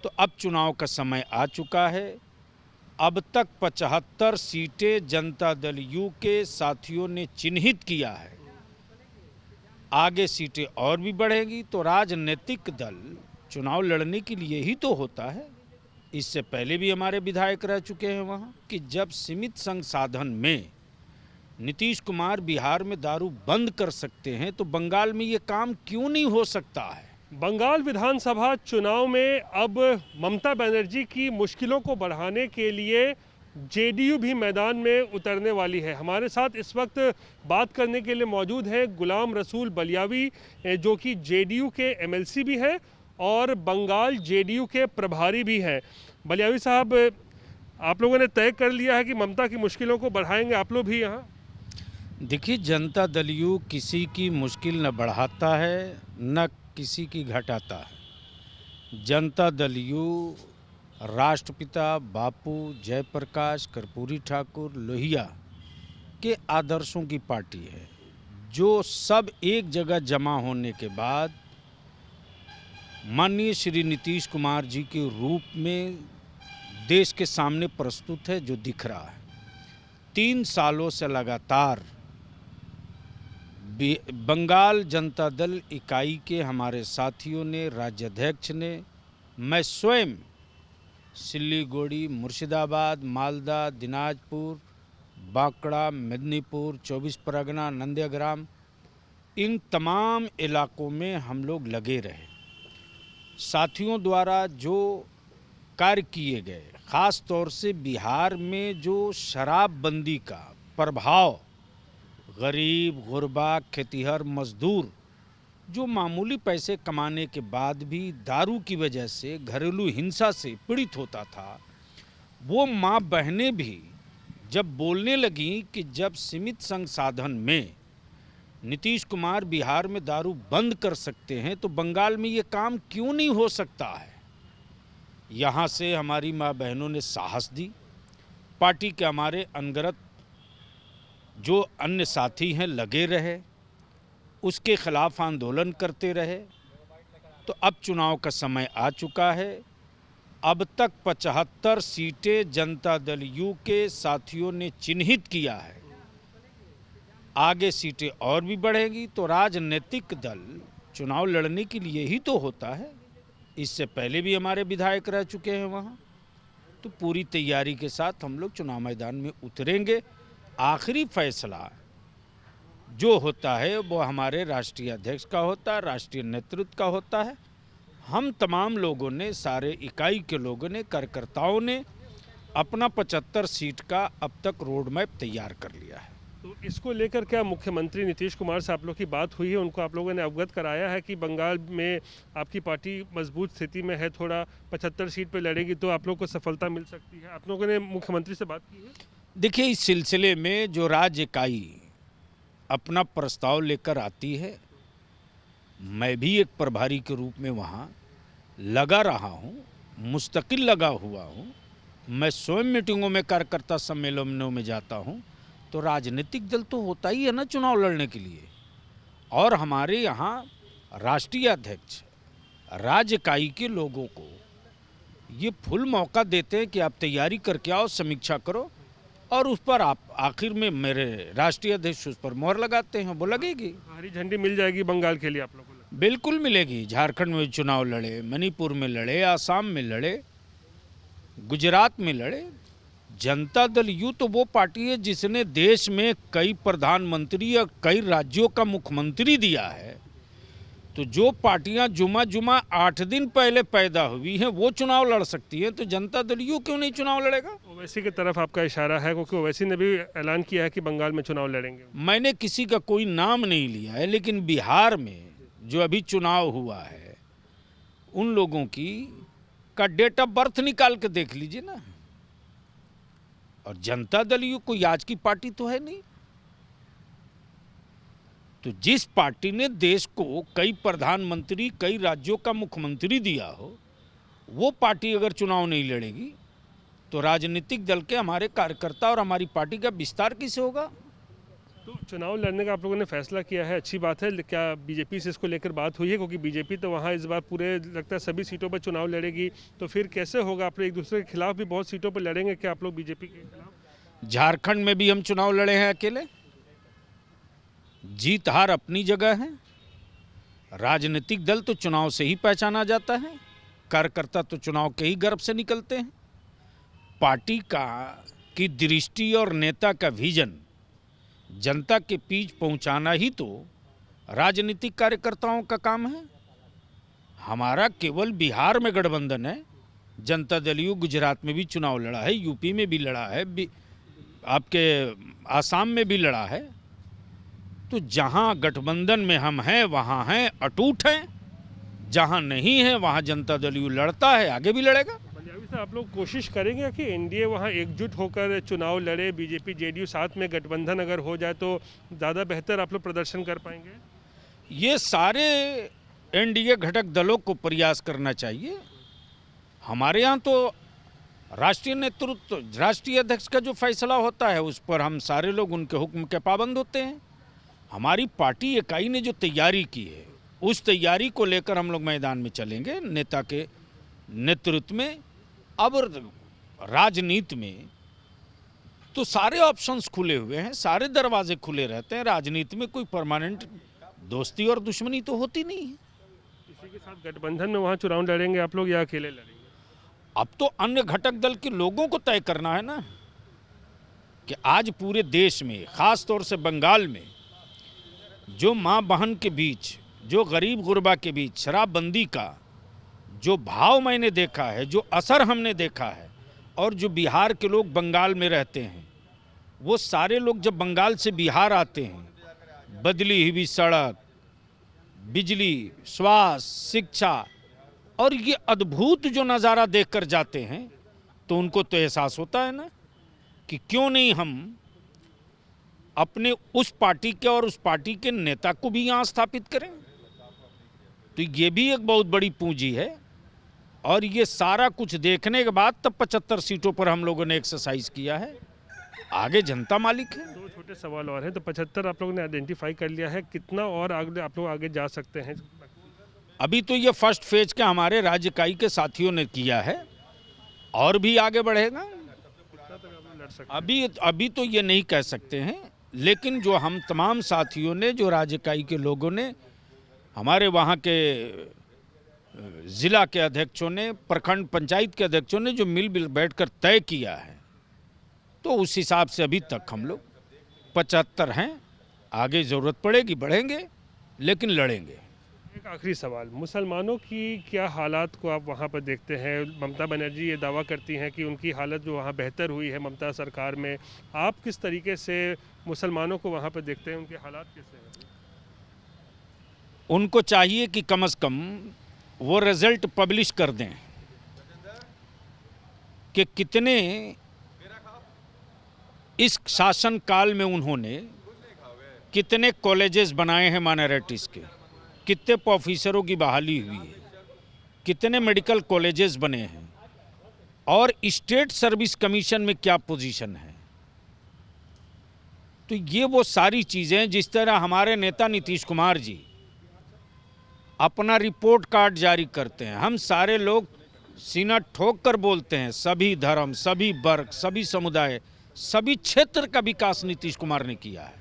तो अब चुनाव का समय आ चुका है। अब तक 75 सीटें जनता दल यू के साथियों ने चिन्हित किया है। आगे सीटें और भी बढ़ेगी तो राजनीतिक दल चुनाव लड़ने के लिए ही तो होता है। इससे पहले भी हमारे विधायक रह चुके हैं वहाँ कि जब सीमित संसाधन में नीतीश कुमार बिहार में दारू बंद कर सकते हैं तो बंगाल में ये काम क्यों नहीं हो सकता है। बंगाल विधानसभा चुनाव में अब ममता बनर्जी की मुश्किलों को बढ़ाने के लिए जेडीयू भी मैदान में उतरने वाली है। हमारे साथ इस वक्त बात करने के लिए मौजूद है गुलाम रसूल बलियावी, जो कि जेडीयू के एमएलसी भी हैं और बंगाल जेडीयू के प्रभारी भी हैं। बलियावी साहब, आप लोगों ने तय कर लिया है कि ममता की मुश्किलों को बढ़ाएंगे आप लोग भी यहाँ? देखिए, जनता दल यू किसी की मुश्किल न बढ़ाता है न किसी की घटाता है। जनता दल यू राष्ट्रपिता बापू जयप्रकाश कर्पूरी ठाकुर लोहिया के आदर्शों की पार्टी है, जो सब एक जगह जमा होने के बाद माननीय श्री नीतीश कुमार जी के रूप में देश के सामने प्रस्तुत है, जो दिख रहा है। 3 सालों से लगातार बंगाल जनता दल इकाई के हमारे साथियों ने, राज्याध्यक्ष ने, मैं स्वयं सिल्लीगुड़ी, मुर्शिदाबाद, मालदा, दिनाजपुर, बांकड़ा, मेदिनीपुर, 24 परगना, नंदीग्राम, इन तमाम इलाकों में हम लोग लगे रहे। साथियों द्वारा जो कार्य किए गए, ख़ास तौर से बिहार में जो शराबबंदी का प्रभाव गरीब, गुरबा, खेतिहर, मजदूर जो मामूली पैसे कमाने के बाद भी दारू की वजह से घरेलू हिंसा से पीड़ित होता था, वो माँ बहनें भी जब बोलने लगी कि जब सीमित संसाधन में नीतीश कुमार बिहार में दारू बंद कर सकते हैं तो बंगाल में ये काम क्यों नहीं हो सकता है। यहाँ से हमारी माँ बहनों ने साहस दी। पार्टी के हमारे अनगढ़ जो अन्य साथी हैं लगे रहे, उसके खिलाफ आंदोलन करते रहे। तो अब चुनाव का समय आ चुका है। अब तक 75 सीटें जनता दल यू के साथियों ने चिन्हित किया है। आगे सीटें और भी बढ़ेगी तो राजनीतिक दल चुनाव लड़ने के लिए ही तो होता है। इससे पहले भी हमारे विधायक रह चुके हैं वहाँ। तो पूरी तैयारी के साथ हम लोग चुनाव मैदान में उतरेंगे। आखिरी फैसला जो होता है वो हमारे राष्ट्रीय अध्यक्ष का होता है, राष्ट्रीय नेतृत्व का होता है। हम तमाम लोगों ने, सारे इकाई के लोगों ने, कार्यकर्ताओं ने अपना 75 सीट का अब तक रोड मैप तैयार कर लिया है। तो इसको लेकर क्या मुख्यमंत्री नीतीश कुमार से आप लोग की बात हुई है? उनको आप लोगों ने अवगत कराया है कि बंगाल में आपकी पार्टी मजबूत स्थिति में है, थोड़ा 75 सीट पे लड़ेगी तो आप लोग को सफलता मिल सकती है? आप लोगों ने मुख्यमंत्री से बात की है? देखिए, इस सिलसिले में जो राज्य इकाई अपना प्रस्ताव लेकर आती है, मैं भी एक प्रभारी के रूप में वहाँ लगा रहा हूँ, मुस्तकिल लगा हुआ हूँ। मैं स्वयं मीटिंगों में, कार्यकर्ता सम्मेलनों में जाता हूँ। तो राजनीतिक दल तो होता ही है ना चुनाव लड़ने के लिए। और हमारे यहाँ राष्ट्रीय अध्यक्ष राज्य इकाई के लोगों को ये फुल मौका देते हैं कि आप तैयारी करके आओ, समीक्षा करो, और उस पर आप आखिर में मेरे राष्ट्रीय अध्यक्ष उस पर मोहर लगाते हैं। वो लगेगी, हरी झंडी मिल जाएगी बंगाल के लिए आप लोगों को? बिल्कुल मिलेगी। झारखंड में चुनाव लड़े, मणिपुर में लड़े, आसाम में लड़े, गुजरात में लड़े। जनता दल यू तो वो पार्टी है जिसने देश में कई प्रधानमंत्री और कई राज्यों का मुख्यमंत्री दिया है। तो जो पार्टियां जुमा 8 दिन पहले पैदा हुई हैं वो चुनाव लड़ सकती हैं, तो जनता दल यू क्यों नहीं चुनाव लड़ेगा? ओवैसी की तरफ आपका इशारा है, क्योंकि ओवैसी ने भी ऐलान किया है कि बंगाल में चुनाव लड़ेंगे। मैंने किसी का कोई नाम नहीं लिया है, लेकिन बिहार में जो अभी चुनाव हुआ है उन लोगों की का डेट ऑफ बर्थ निकाल के देख लीजिए ना। और जनता दल यू कोई आज की पार्टी तो है नहीं। तो जिस पार्टी ने देश को कई प्रधानमंत्री, कई राज्यों का मुख्यमंत्री दिया हो, वो पार्टी अगर चुनाव नहीं लड़ेगी तो राजनीतिक दल के हमारे कार्यकर्ता और हमारी पार्टी का विस्तार कैसे होगा? तो चुनाव लड़ने का आप लोगों ने फैसला किया है, अच्छी बात है। क्या बीजेपी से इसको लेकर बात हुई है? क्योंकि बीजेपी तो वहाँ इस बार पूरे लगता है सभी सीटों पर चुनाव लड़ेगी, तो फिर कैसे होगा? आप लोग एक दूसरे के खिलाफ भी बहुत सीटों पर लड़ेंगे क्या आप लोग बीजेपी के खिलाफ? झारखंड में भी हम चुनाव लड़े हैं अकेले। जीत हार अपनी जगह है। राजनीतिक दल तो चुनाव से ही पहचाना जाता है, कार्यकर्ता तो चुनाव के ही गर्भ से निकलते हैं। पार्टी की दृष्टि और नेता का विजन जनता के बीच पहुंचाना ही तो राजनीतिक कार्यकर्ताओं का काम है। हमारा केवल बिहार में गठबंधन है, जनता दल यू गुजरात में भी चुनाव लड़ा है, यूपी में भी लड़ा है, आपके आसाम में भी लड़ा है। तो जहां गठबंधन में हम हैं वहां हैं, अटूट हैं। जहां नहीं है वहां जनता दल यू लड़ता है, आगे भी लड़ेगा। पंजाबी साहब, आप लोग कोशिश करेंगे कि एनडीए वहाँ एकजुट होकर चुनाव लड़े, बीजेपी जेडीयू साथ में गठबंधन अगर हो जाए तो ज़्यादा बेहतर आप लोग प्रदर्शन कर पाएंगे? ये सारे एनडीए घटक दलों को प्रयास करना चाहिए। हमारे यहाँ तो राष्ट्रीय नेतृत्व, राष्ट्रीय अध्यक्ष का जो फैसला होता है उस पर हम सारे लोग उनके हुक्म के पाबंद होते हैं। हमारी पार्टी इकाई ने जो तैयारी की है उस तैयारी को लेकर हम लोग मैदान में चलेंगे नेता के नेतृत्व में। अब राजनीति में तो सारे ऑप्शंस खुले हुए हैं, सारे दरवाजे खुले रहते हैं। राजनीति में कोई परमानेंट दोस्ती और दुश्मनी तो होती नहीं है। किसी के साथ गठबंधन में वहाँ चुनाव लड़ेंगे आप लोग या अकेले लड़ेंगे? अब तो अन्य घटक दल के लोगों को तय करना है ना कि आज पूरे देश में, खास तौर से बंगाल में, जो माँ बहन के बीच, जो गरीब गुरबा के बीच शराबबंदी का जो भाव मैंने देखा है, जो असर हमने देखा है, और जो बिहार के लोग बंगाल में रहते हैं, वो सारे लोग जब बंगाल से बिहार आते हैं, बदली हुई सड़क, बिजली, स्वास्थ्य, शिक्षा और ये अद्भुत जो नज़ारा देखकर जाते हैं, तो उनको तो एहसास होता है ना कि क्यों नहीं हम अपने उस पार्टी के और उस पार्टी के नेता को भी यहाँ स्थापित करें। तो ये भी एक बहुत बड़ी पूंजी है। और ये सारा कुछ देखने के बाद तब 75 सीटों पर हम लोगों ने एक्सरसाइज किया है। आगे जनता मालिक है। दो छोटे सवाल और हैं। तो 75 आप लोगों ने आइडेंटिफाई कर लिया है, कितना और आगे आप लोग आगे जा सकते हैं? अभी तो ये फर्स्ट फेज के हमारे राज्य इकाई के साथियों ने किया है, और भी आगे बढ़ेगा। अभी तो ये नहीं कह सकते हैं, लेकिन जो हम तमाम साथियों ने, जो राज्य इकाई के लोगों ने, हमारे वहाँ के ज़िला के अध्यक्षों ने, प्रखंड पंचायत के अध्यक्षों ने जो मिल बैठकर तय किया है, तो उस हिसाब से अभी तक हम लोग 75 हैं। आगे ज़रूरत पड़ेगी बढ़ेंगे, लेकिन लड़ेंगे। एक आखिरी सवाल, मुसलमानों की क्या हालात को आप वहाँ पर देखते हैं? ममता बनर्जी ये दावा करती हैं कि उनकी हालत जो वहाँ बेहतर हुई है ममता सरकार में। आप किस तरीके से मुसलमानों को वहाँ पर देखते हैं, उनके हालात कैसे हैं? उनको चाहिए कि कम से कम वो रिजल्ट पब्लिश कर दें कि कितने इस शासन काल में उन्होंने कितने कॉलेजेस बनाए हैं माइनॉरिटीज़ के, कितने प्रोफेसरों की बहाली हुई है, कितने मेडिकल कॉलेजेस बने हैं, और स्टेट सर्विस कमीशन में क्या पोजीशन है। तो ये वो सारी चीज़ें, जिस तरह हमारे नेता नीतीश कुमार जी अपना रिपोर्ट कार्ड जारी करते हैं, हम सारे लोग सीना ठोक कर बोलते हैं, सभी धर्म, सभी वर्ग, सभी समुदाय, सभी क्षेत्र का विकास नीतीश कुमार ने किया है।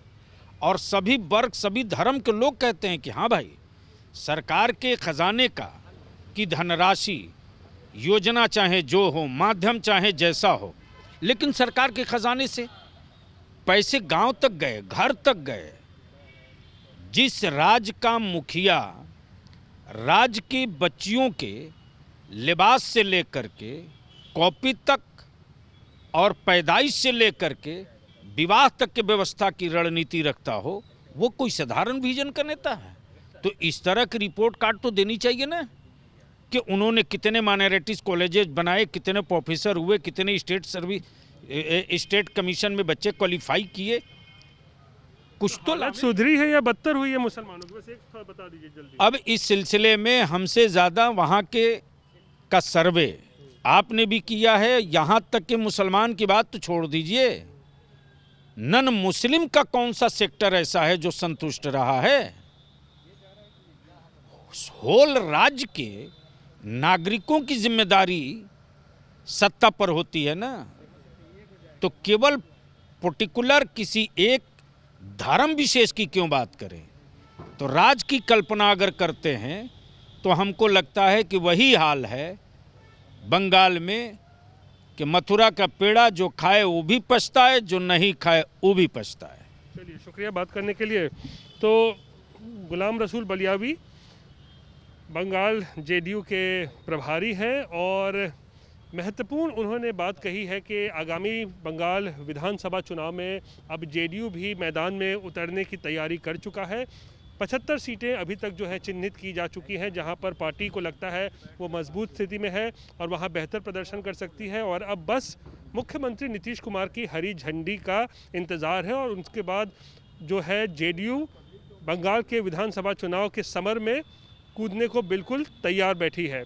और सभी वर्ग, सभी धर्म के लोग कहते हैं कि हाँ भाई, सरकार के खजाने की धनराशि, योजना चाहे जो हो, माध्यम चाहे जैसा हो, लेकिन सरकार के खजाने से पैसे गांव तक गए, घर तक गए। जिस राज्य का मुखिया राज्य के बच्चियों के लिबास से लेकर के कॉपी तक और पैदाइश से लेकर के विवाह तक के व्यवस्था की रणनीति रखता हो, वो कोई साधारण विजन का नेता है? तो इस तरह की रिपोर्ट कार्ड तो देनी चाहिए ना कि उन्होंने कितने माइनॉरिटीज़ कॉलेजेस बनाए, कितने प्रोफेसर हुए, कितने स्टेट कमीशन में बच्चे क्वालिफाई किए। कुछ तो सुधरी है या बदतर हुई है मुसलमानों की? बस एक थोड़ा बता दीजिए जल्दी। अब इस सिलसिले में हमसे ज़्यादा वहाँ के का सर्वे आपने भी किया है। यहाँ तक कि मुसलमान की बात तो छोड़ दीजिए, नन मुस्लिम का कौन सा सेक्टर ऐसा है जो संतुष्ट रहा है? होल राज्य के नागरिकों की जिम्मेदारी सत्ता पर होती है ना। तो केवल पर्टिकुलर किसी एक धर्म विशेष की क्यों बात करें? तो राज की कल्पना अगर करते हैं तो हमको लगता है कि वही हाल है बंगाल में कि मथुरा का पेड़ा जो खाए वो भी पछताए, जो नहीं खाए वो भी पछताए। चलिए, शुक्रिया बात करने के लिए। तो गुलाम रसूल बलियावी बंगाल जेडीयू के प्रभारी हैं और महत्वपूर्ण उन्होंने बात कही है कि आगामी बंगाल विधानसभा चुनाव में अब जेडीयू भी मैदान में उतरने की तैयारी कर चुका है। 75 सीटें अभी तक जो है चिन्हित की जा चुकी हैं, जहां पर पार्टी को लगता है वो मजबूत स्थिति में है और वहां बेहतर प्रदर्शन कर सकती है। और अब बस मुख्यमंत्री नीतीश कुमार की हरी झंडी का इंतज़ार है और उसके बाद जो है जेडीयू बंगाल के विधानसभा चुनाव के समर में कूदने को बिल्कुल तैयार बैठी है।